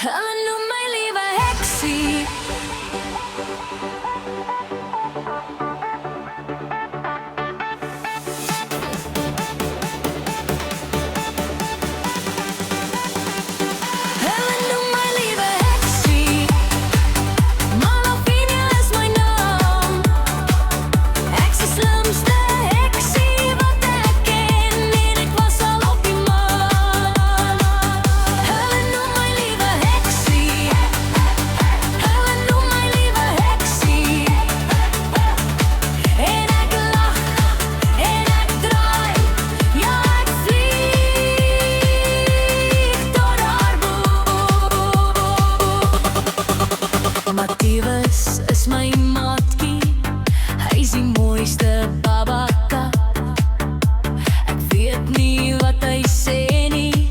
Hulle noem my liewe heksie. Hulle noem my liewe heksie. Malavinia is my naam. Ek's die slimste heksie wat ek ken en ek was al op die maan. Hulle noem my liewe heksie. Hulle noem my liewe heksie. En ek lag en ek draai, ja ek vlieg tot haar bo. Matthias is my maatjie. Hy is die mooiste babaka. Ek weet nie wat hy sê nie,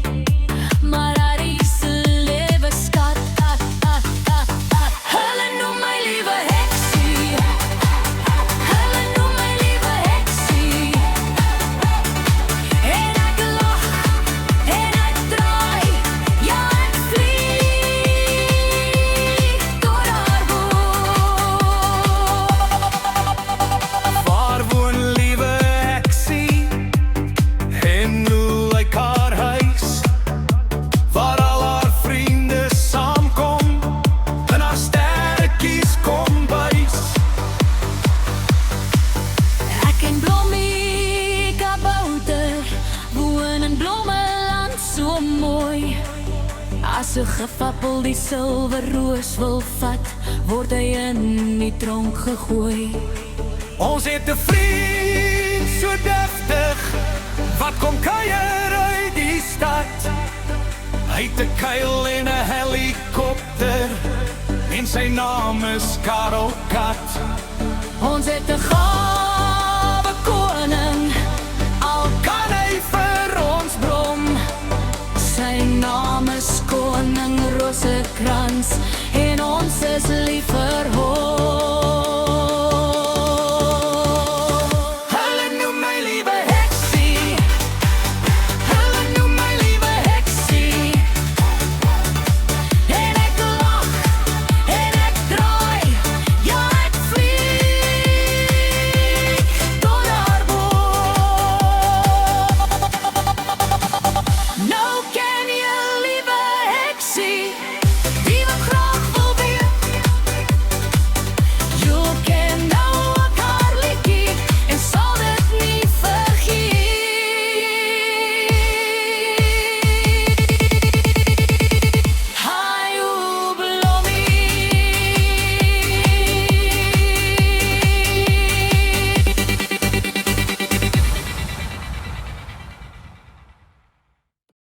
maar hy is 'n lewe skat. Hulle noem my liewe heksie. Hulle noem my liewe heksie. En ek lag en ek draai, ja ek vlieg tot haar bo. Waar woon liewe heksie? En hoe lyk haar huis? Waar al haar vriende saamkom en haar sterretjies kom bys. Ek en Blommie kabouter woon in Blommeland so mooi. As 'n gefappel die silwerroos wil vat, word hy in die tronk gegooi. Ons het 'n vriend so deftig wat kom kuier uit die stad. Hy het 'n kuil en 'n helikopter en sy naam is Karel Kat. Ons het 'n gawe koning, al kan hy vir ons brom. Sy naam is Koning Rosekrans.